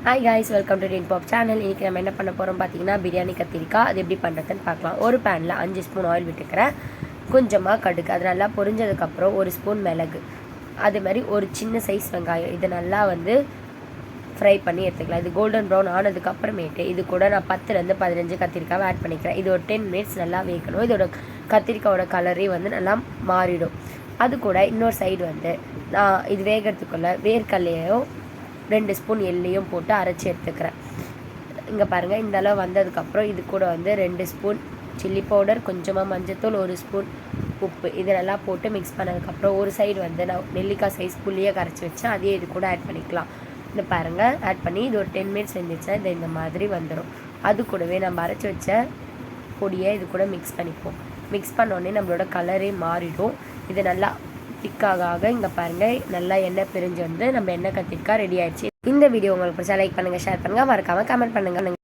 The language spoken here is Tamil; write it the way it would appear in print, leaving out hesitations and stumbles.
Hi guys, welcome to tin pop channel. இன்றைக்கி நம்ம என்ன பண்ண போகிறோம் பார்த்தீங்கன்னா, பிரியாணி கத்திரிக்காய் அது எப்படி பண்ணுறதுன்னு பார்க்கலாம். ஒரு பேனில் 5 ஸ்பூன் ஆயில் விட்டுக்கிறேன். கொஞ்சமாக கடுகு, அது நல்லா பொரிஞ்சதுக்கப்புறம் 1 ஸ்பூன் மிளகு, அதே மாதிரி ஒரு சின்ன சைஸ் வெங்காயம், இது நல்லா ஃப்ரை பண்ணி எடுத்துக்கலாம். இது கோல்டன் ப்ரௌன் ஆனதுக்கப்புறமேட்டு இது கூட நான் 10லேருந்து 15 கத்திரிக்காய் ஆட் பண்ணிக்கிறேன். இது ஒரு 10 மினிட்ஸ் நல்லா வேகணும். இதோட கத்திரிக்காயோட கலரே நல்லா மாறிடும். அது கூட இன்னொரு சைடு நான் இது வேகிறதுக்குள்ளே வேர்க்கடலையும் 2 ஸ்பூன் எள்ளையும் போட்டு அரைச்சி எடுத்துக்கிறேன். இங்கே பாருங்கள், இந்த அளவு வந்ததுக்கப்புறம் இது கூட 2 ஸ்பூன் சில்லி பவுடர், கொஞ்சமாக மஞ்சத்தூள், 1 ஸ்பூன் உப்பு, இது நல்லா போட்டு மிக்ஸ் பண்ணதுக்கப்புறம் ஒரு சைடு நான் நெல்லிக்காய் சைஸ் புளியை கரைச்சி வச்சேன், அதையே இது கூட ஆட் பண்ணிக்கலாம். இந்த பாருங்கள், ஆட் பண்ணி இது ஒரு 10 மினிட்ஸ் செஞ்சுச்சேன். இது இந்த மாதிரி வந்துடும். அது கூடவே நம்ம அரைச்சி வச்ச பொடியை இது கூட மிக்ஸ் பண்ணிப்போம். மிக்ஸ் பண்ணோடனே நம்மளோட கலரே மாறிடும். இது நல்லா திக்காக இங்கே பாருங்கள், நல்லா எண்ணெய் பிரிஞ்சு நம்ம எண்ணெய் கத்திரிக்காய் ரெடி ஆயிடுச்சு. இந்த வீடியோ உங்களுக்கு பிடிச்சா லைக் பண்ணுங்கள், ஷேர் பண்ணுங்கள், மறக்காமல் கமெண்ட் பண்ணுங்கள்.